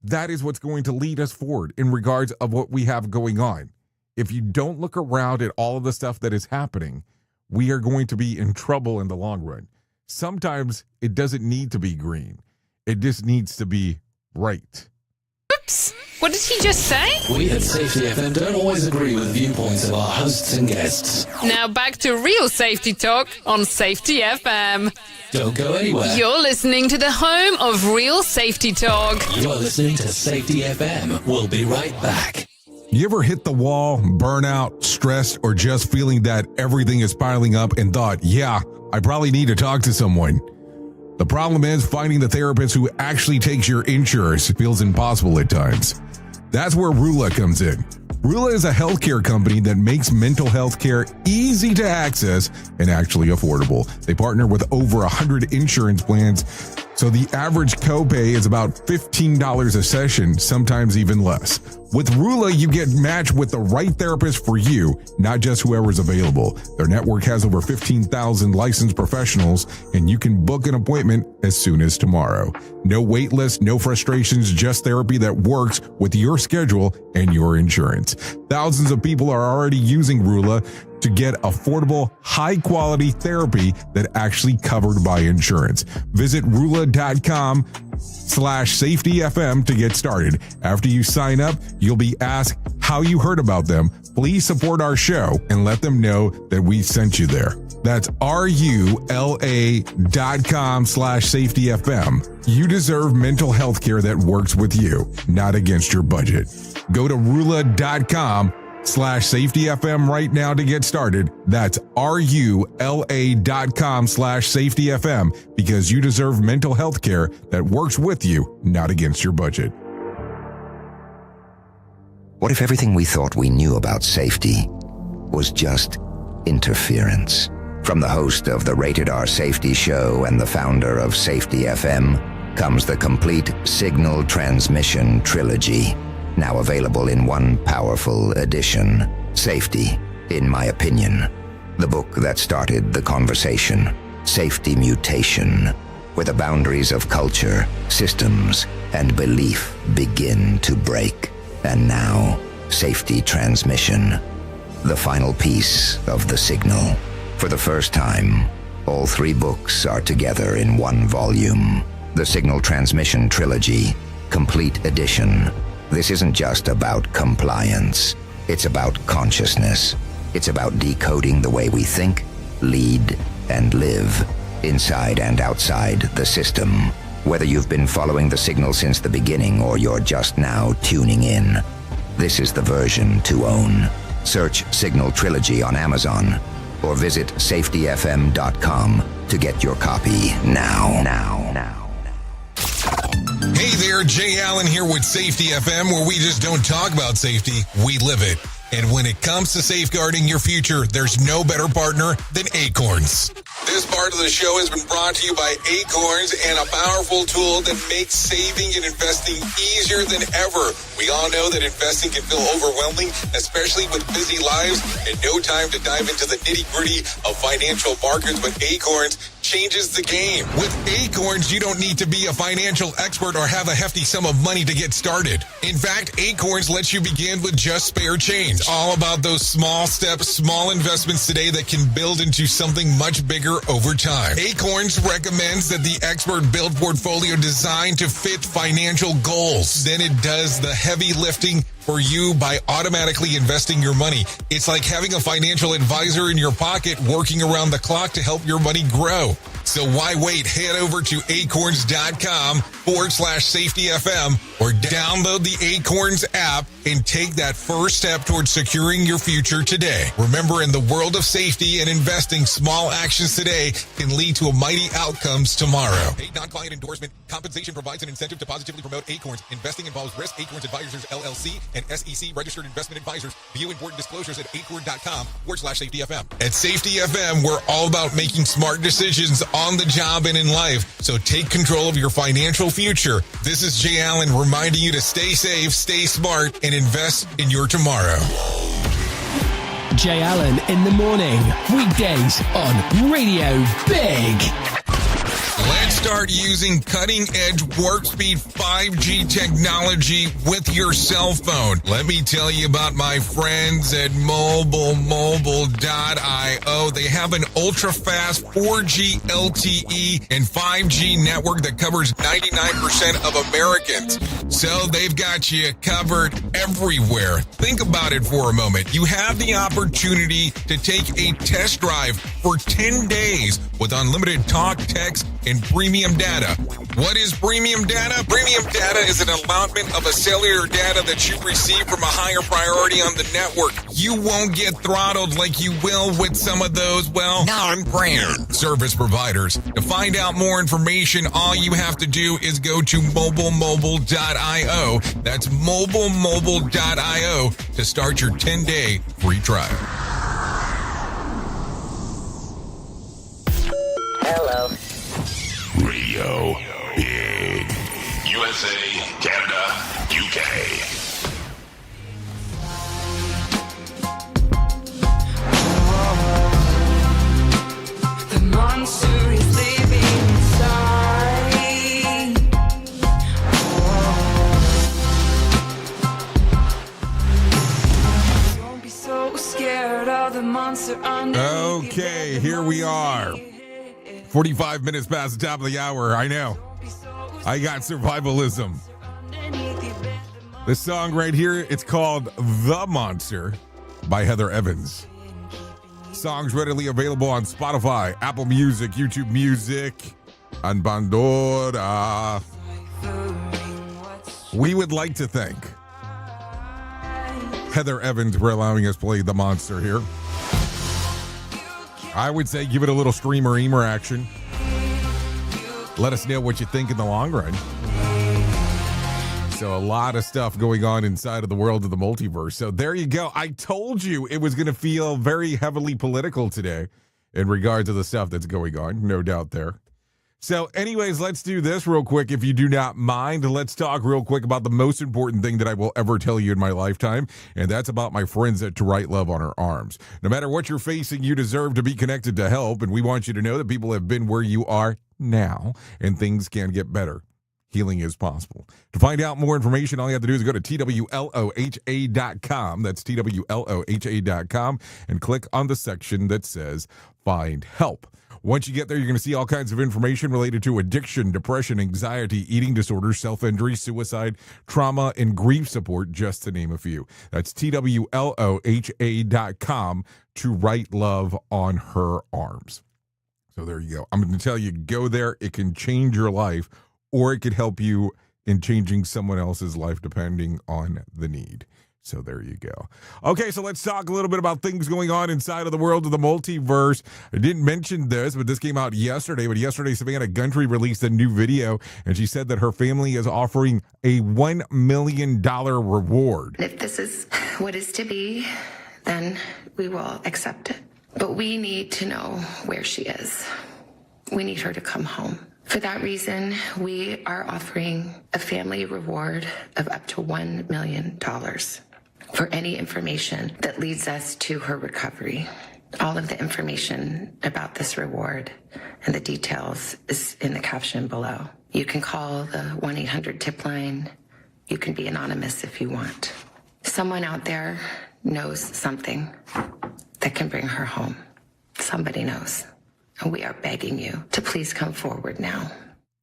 that is what's going to lead us forward in regards of what we have going on. If you don't look around at all of the stuff that is happening, we are going to be in trouble in the long run. Sometimes it doesn't need to be green. It just needs to be right. Whoops! What did he just say? We at Safety FM don't always agree with viewpoints of our hosts and guests. Now back to real safety talk on Safety FM. Don't go anywhere. You're listening to the home of real safety talk. You are listening to Safety FM. We'll be right back. You ever hit the wall, burnout, stressed, or just feeling that everything is piling up and thought, yeah, I probably need to talk to someone? The problem is finding the therapist who actually takes your insurance feels impossible at times. That's where Rula comes in. Rula is a healthcare company that makes mental health care easy to access and actually affordable. They partner with over 100 insurance plans, so the average copay is about $15 a session, sometimes even less. With Rula, you get matched with the right therapist for you, not just whoever's available. Their network has over 15,000 licensed professionals, and you can book an appointment as soon as tomorrow. No wait list, no frustrations, just therapy that works with your schedule and your insurance. Thousands of people are already using Rula to get affordable, high-quality therapy that actually covered by insurance. Visit Rula.com/safetyfm to get started. After you sign up, you'll be asked how you heard about them. Please support our show and let them know that we sent you there. That's RULA.com/safetyfm. You deserve mental health care that works with you, not against your budget. Go to Rula.com/safetyfm right now to get started. That's RULA.com/safetyfm because you deserve mental health care that works with you, not against your budget. What if everything we thought we knew about safety was just interference? From the host of the Rated R Safety Show and the founder of Safety FM comes the complete signal transmission trilogy, now available in one powerful edition. Safety, in my opinion, the book that started the conversation. Safety Mutation, where the boundaries of culture, systems, and belief begin to break. And now, Safety Transmission, the final piece of the signal. For the first time, all three books are together in one volume. The Signal Transmission Trilogy, Complete Edition. This isn't just about compliance. It's about consciousness. It's about decoding the way we think, lead, and live, inside and outside the system. Whether you've been following the signal since the beginning or you're just now tuning in, this is the version to own. Search Signal Trilogy on Amazon or visit safetyfm.com to get your copy now. Hey there, Jay Allen here with Safety FM, where we just don't talk about safety, we live it. And when it comes to safeguarding your future, there's no better partner than Acorns. This part of the show has been brought to you by Acorns and a powerful tool that makes saving and investing easier than ever. We all know that investing can feel overwhelming, especially with busy lives and no time to dive into the nitty-gritty of financial markets, but Acorns changes the game. With Acorns, you don't need to be a financial expert or have a hefty sum of money to get started. In fact, Acorns lets you begin with just spare change. All about those small steps, small investments today that can build into something much bigger over time. Acorns recommends that the expert build portfolio designed to fit financial goals. Then it does the heavy lifting for you by automatically investing your money. It's like having a financial advisor in your pocket working around the clock to help your money grow. So why wait? Head over to acorns.com/safetyfm or download the Acorns app and take that first step towards securing your future today. Remember, in the world of safety and investing, small actions today can lead to mighty outcomes tomorrow. Paid non-client endorsement. Compensation provides an incentive to positively promote Acorns. Investing involves risk. Acorns Advisors, LLC, and SEC registered investment advisors. View important disclosures at acorn.com/safetyfm. At Safety FM, we're all about making smart decisions on the job and in life. So take control of your financial future. This is Jay Allen reminding you to stay safe, stay smart, and invest in your tomorrow. Jay Allen in the morning, weekdays on Radio Big. Let's start using cutting-edge warp-speed 5G technology with your cell phone. Let me tell you about my friends at mobilemobile.io. They have an ultra-fast 4G LTE and 5G network that covers 99% of Americans. So they've got you covered everywhere. Think about it for a moment. You have the opportunity to take a test drive for 10 days with unlimited talk, text, and premium data. What is premium data? Premium data is an allotment of a cellular data that you receive from a higher priority on the network. You won't get throttled like you will with some of those, well, non-brand service providers. To find out more information, all you have to do is go to mobilemobile.io. That's mobilemobile.io to start your 10-day free trial. Hello. Radio Big. USA, Canada, UK. The monster is living inside. Don't be so scared of the monster under. Okay, here we are. 45 minutes past the top of the hour. I know. I got survivalism. This song right here, it's called The Monster by Heather Evans. Songs readily available on Spotify, Apple Music, YouTube Music, and Pandora. We would like to thank Heather Evans for allowing us to play The Monster here. I would say give it a little streamer-eamer action. Let us know what you think in the long run. So a lot of stuff going on inside of the world of the multiverse. So there you go. I told you it was going to feel very heavily political today in regards to the stuff that's going on. No doubt there. So anyways, let's do this real quick. If you do not mind, let's talk real quick about the most important thing that I will ever tell you in my lifetime. And that's about my friends at To Write Love on Her Arms. No matter what you're facing, you deserve to be connected to help. And we want you to know that people have been where you are now and things can get better. Healing is possible. To find out more information, all you have to do is go to TWLOHA.com. That's TWLOHA.com and click on the section that says Find Help. Once you get there, you're going to see all kinds of information related to addiction, depression, anxiety, eating disorders, self-injury, suicide, trauma, and grief support, just to name a few. That's TWLOHA.com, To Write Love on Her Arms. So there you go. I'm going to tell you, go there. It can change your life, or it could help you in changing someone else's life, depending on the need. So there you go. Okay, so let's talk a little bit about things going on inside of the world of the multiverse. I didn't mention this, but this came out yesterday. But yesterday, Savannah Gundry released a new video, and she said that her family is offering a $1 million reward. If this is what is to be, then we will accept it. But we need to know where she is. We need her to come home. For that reason, we are offering a family reward of up to $1 million for any information that leads us to her recovery. All of the information about this reward and the details is in the caption below. You can call the 1-800-TIP line. You can be anonymous if you want. Someone out there knows something that can bring her home. Somebody knows. And we are begging you to please come forward now.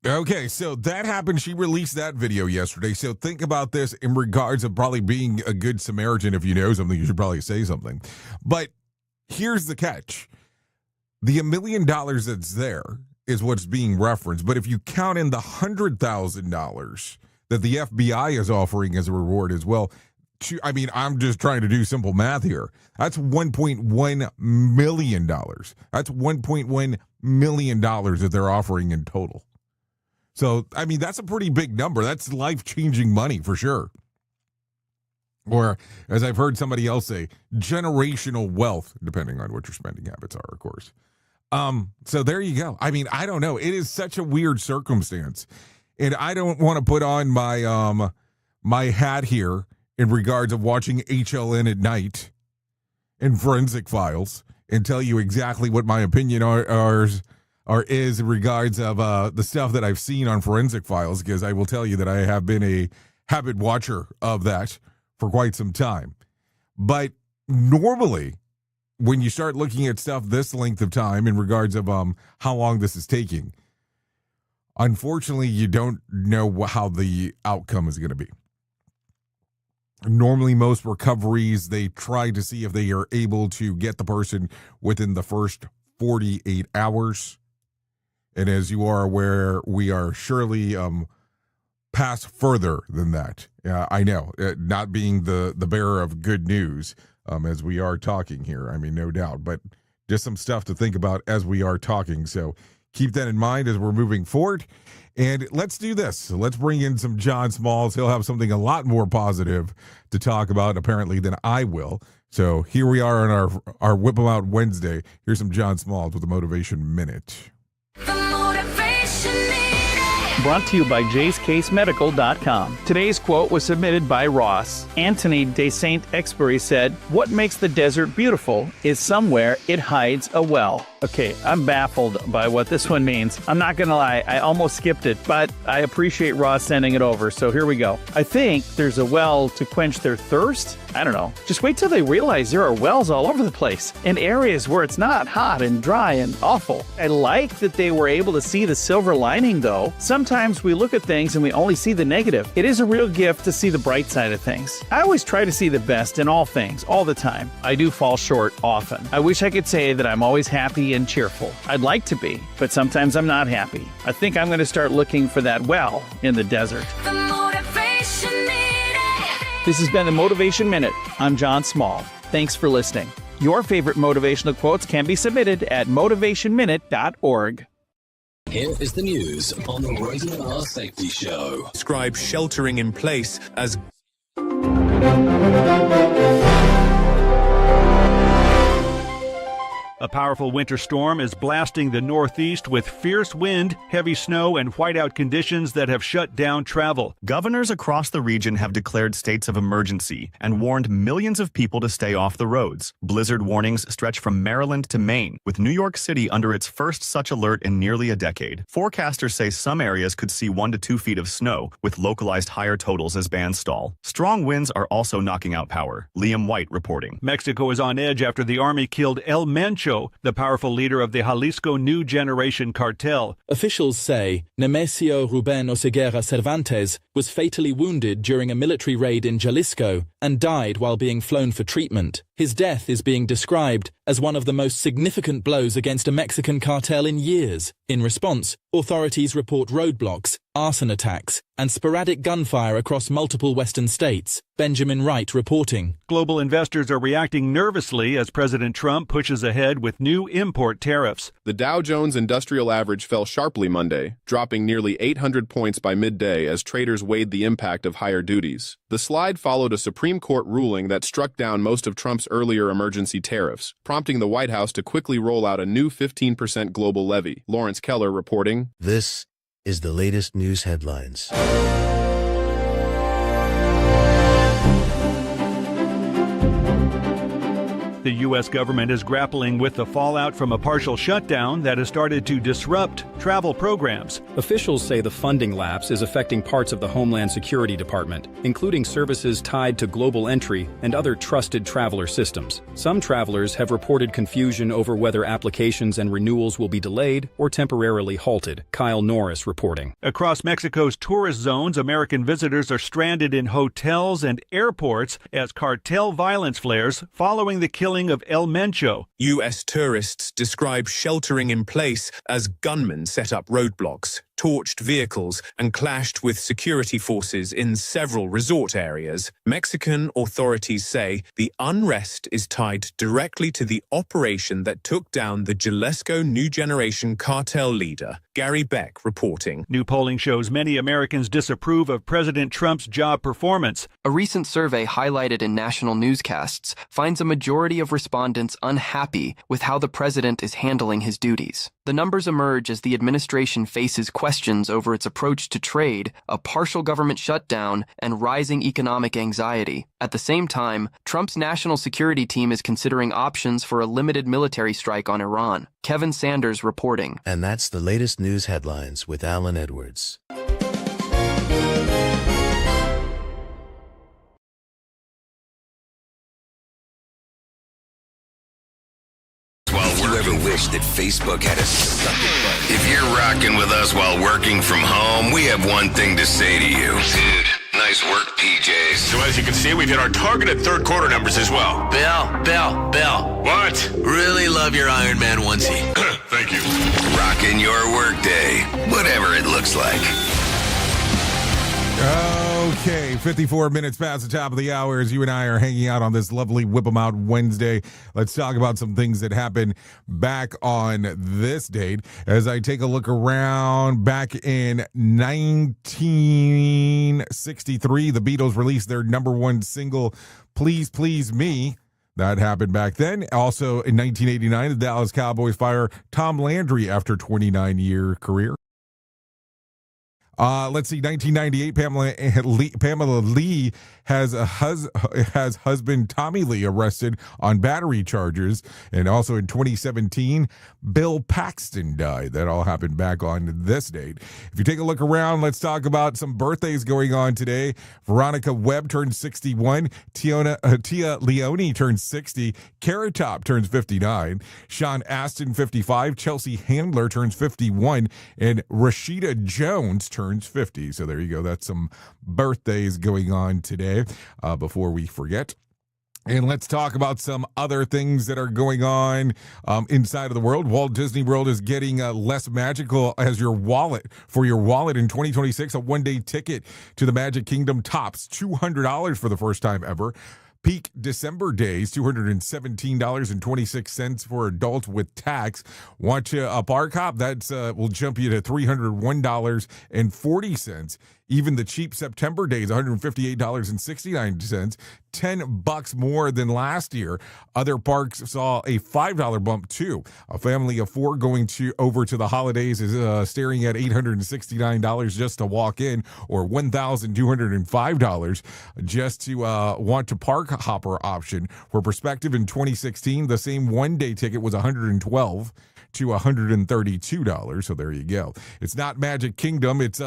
Okay, so that happened. She released that video yesterday. So think about this in regards of probably being a good Samaritan. If you know something, you should probably say something. But here's the catch. The $1 million that's there is what's being referenced. But if you count in the $100,000 that the FBI is offering as a reward as well, I'm just trying to do simple math here. That's $1.1 million. That's $1.1 million that they're offering in total. So, that's a pretty big number. That's life-changing money for sure. Or, as I've heard somebody else say, generational wealth, depending on what your spending habits are, of course. So there you go. I don't know. It is such a weird circumstance. And I don't want to put on my my hat here in regards of watching HLN at night and Forensic Files and tell you exactly what my opinion are is in regards of the stuff that I've seen on Forensic Files, because I will tell you that I have been a habit watcher of that for quite some time. But normally, when you start looking at stuff this length of time in regards of how long this is taking, unfortunately, you don't know how the outcome is going to be. Normally, most recoveries, they try to see if they are able to get the person within the first 48 hours. And as you are aware, we are surely past further than that. I know, not being the bearer of good news as we are talking here. I mean, no doubt, but just some stuff to think about as we are talking. So keep that in mind as we're moving forward. And let's do this. Let's bring in some John Smalls. He'll have something a lot more positive to talk about, apparently, than I will. So here we are on our Whip 'em Out Wednesday. Here's some John Smalls with the Motivation Minute. Brought to you by JaceCaseMedical.com. Today's quote was submitted by Ross. Anthony de Saint-Exupéry said, "What makes the desert beautiful is somewhere it hides a well." Okay, I'm baffled by what this one means. I'm not gonna lie, I almost skipped it, but I appreciate Ross sending it over, so here we go. I think there's a well to quench their thirst? I don't know. Just wait till they realize there are wells all over the place, in areas where it's not hot and dry and awful. I like that they were able to see the silver lining, though. Sometimes we look at things and we only see the negative. It is a real gift to see the bright side of things. I always try to see the best in all things, all the time. I do fall short often. I wish I could say that I'm always happy and cheerful. I'd like to be, but sometimes I'm not happy. I think I'm going to start looking for that well in the desert. This has been the Motivation Minute. I'm John Small. Thanks for listening. Your favorite motivational quotes can be submitted at motivationminute.org. Here is the news on the Rated R Safety Show. Describe sheltering in place as A powerful winter storm is blasting the Northeast with fierce wind, heavy snow, and whiteout conditions that have shut down travel. Governors across the region have declared states of emergency and warned millions of people to stay off the roads. Blizzard warnings stretch from Maryland to Maine, with New York City under its first such alert in nearly a decade. Forecasters say some areas could see 1 to 2 feet of snow, with localized higher totals as bands stall. Strong winds are also knocking out power. Liam White reporting. Mexico is on edge after the army killed El Mencho, the powerful leader of the Jalisco New Generation cartel. Officials say Nemesio Ruben Oseguera Cervantes was fatally wounded during a military raid in Jalisco and died while being flown for treatment. His death is being described as one of the most significant blows against a Mexican cartel in years. In response, authorities report roadblocks, arson attacks, and sporadic gunfire across multiple western states. Benjamin Wright reporting. Global investors are reacting nervously as President Trump pushes ahead with new import tariffs. The Dow Jones Industrial Average fell sharply Monday, dropping nearly 800 points by midday as traders weighed the impact of higher duties. The slide followed a Supreme Court ruling that struck down most of Trump's earlier emergency tariffs, prompting the White House to quickly roll out a new 15% global levy. Lawrence Keller reporting. This is the latest news headlines. The U.S. government is grappling with the fallout from a partial shutdown that has started to disrupt travel programs. Officials say the funding lapse is affecting parts of the Homeland Security Department, including services tied to Global Entry and other trusted traveler systems. Some travelers have reported confusion over whether applications and renewals will be delayed or temporarily halted. Kyle Norris reporting. Across Mexico's tourist zones, American visitors are stranded in hotels and airports as cartel violence flares following the killing of El Mencho. U.S. tourists describe sheltering in place as gunmen set up roadblocks, torched vehicles, and clashed with security forces in several resort areas. Mexican authorities say the unrest is tied directly to the operation that took down the Jalisco New Generation cartel leader. Gary Beck reporting. New polling shows many Americans disapprove of President Trump's job performance. A recent survey highlighted in national newscasts finds a majority of respondents unhappy with how the president is handling his duties. The numbers emerge as the administration faces questions questions over its approach to trade, a partial government shutdown, and rising economic anxiety. At the same time, Trump's national security team is considering options for a limited military strike on Iran. Kevin Sanders reporting. And that's the latest news headlines with Alan Edwards. If you ever wish that Facebook had a suck it button. If you're rocking with us while working from home, we have one thing to say to you. Dude, nice work, PJs. So as you can see, we've hit our targeted third quarter numbers as well. Bill. What? Really love your Iron Man onesie. Thank you. Rocking your workday, whatever it looks like. Okay, 54 minutes past the top of the hour as you and I are hanging out on this lovely Whip 'em Out Wednesday. Let's talk about some things that happened back on this date. As I take a look around, back in 1963, the Beatles released their number one single, Please Please Me. That happened back then. Also in 1989, the Dallas Cowboys fire Tom Landry after a 29-year career. Let's see, 1998, Pamela Lee has husband Tommy Lee arrested on battery charges. And also in 2017, Bill Paxton died. That all happened back on this date. If you take a look around, let's talk about some birthdays going on today. Veronica Webb turned 61. Tia Leone turns 60. Carrot Top turns 59. Sean Astin, 55. Chelsea Handler turns 51. And Rashida Jones turns 50. So there you go. That's some birthdays going on today before we forget. And let's talk about some other things that are going on inside of the world. Walt Disney World is getting less magical as your wallet. For your wallet in 2026, a one-day ticket to the Magic Kingdom tops $200 for the first time ever. Peak December days, $217.26 for adults with tax. Want you a park hop? That's will jump you to $301.40. Even the cheap September days, $158.69, $10 more than last year. Other parks saw a $5 bump too. A family of four going over to the holidays is staring at $869 just to walk in, or $1,205 just to want to park hopper option. For perspective, in 2016, the same one-day ticket was $112 to $132. So there you go. It's not Magic Kingdom. It's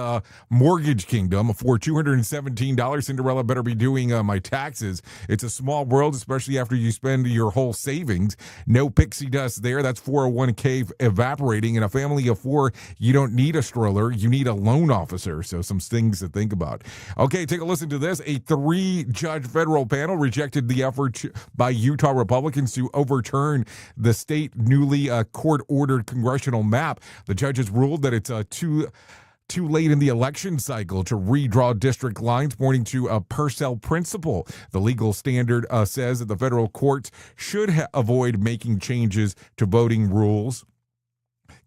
Mortgage Kingdom. For $217, Cinderella better be doing my taxes. It's a small world, especially after you spend your whole savings. No pixie dust there. That's 401k evaporating. In a family of four, you don't need a stroller. You need a loan officer. So some things to think about. Okay, take a listen to this. A 3-judge federal panel rejected the effort by Utah Republicans to overturn the state newly court-ordered congressional map. The judges ruled that it's too late in the election cycle to redraw district lines, pointing to a Purcell principle. The legal standard says that the federal courts should avoid making changes to voting rules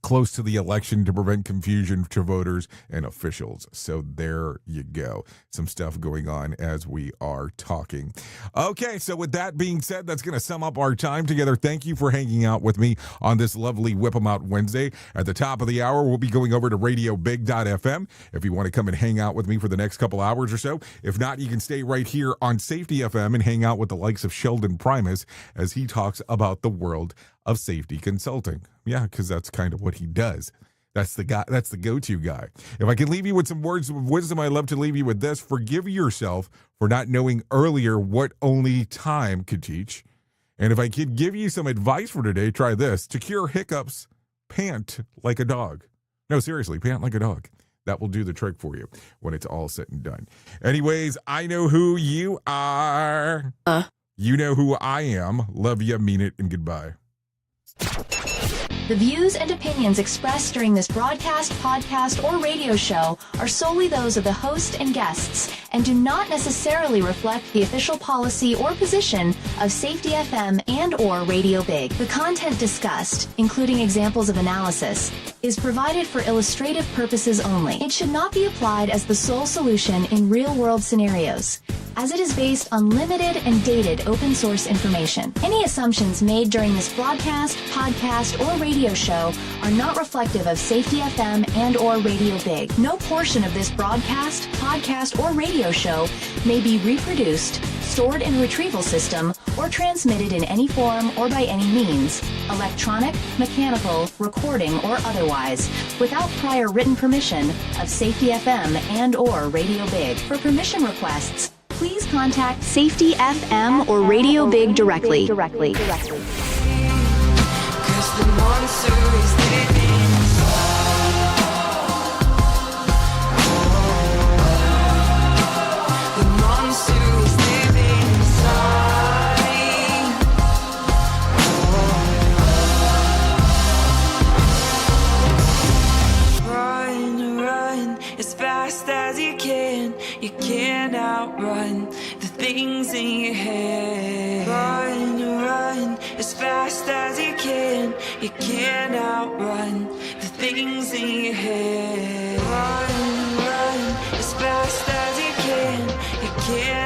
close to the election to prevent confusion to voters and officials. So there you go. Some stuff going on as we are talking. Okay, so with that being said, that's going to sum up our time together. Thank you for hanging out with me on this lovely Whip 'em Out Wednesday. At the top of the hour, we'll be going over to radiobig.fm if you want to come and hang out with me for the next couple hours or so. If not, you can stay right here on Safety FM and hang out with the likes of Sheldon Primus as he talks about the world of safety consulting. Yeah, because that's kind of what he does. That's the guy. That's the go-to guy. If I can leave you with some words of wisdom, I love to leave you with this. Forgive yourself for not knowing earlier what only time could teach. And if I could give you some advice for today, try this. To cure hiccups, pant like a dog. No, seriously, pant like a dog. That will do the trick for you when it's all said and done. Anyways, I know who you are. You know who I am. Love you, mean it, and goodbye. The views and opinions expressed during this broadcast, podcast, or radio show are solely those of the host and guests and do not necessarily reflect the official policy or position of Safety FM and or Radio Big. The content discussed, including examples of analysis, is provided for illustrative purposes only. It should not be applied as the sole solution in real-world scenarios. as it is based on limited and dated open source information. Any assumptions made during this broadcast, podcast, or radio show are not reflective of Safety FM and or Radio Big. No portion of this broadcast, podcast, or radio show may be reproduced, stored in a retrieval system, or transmitted in any form or by any means, electronic, mechanical, recording, or otherwise, without prior written permission of Safety FM and or Radio Big. For permission requests, please contact Safety FM or Radio Big directly. 'Cause the monster is living inside. The monster is living inside. Run, run as fast as you can. You can't outrun the things in your head. Run, run as fast as you can. You can't outrun the things in your head. Run, run as fast as you can. You can't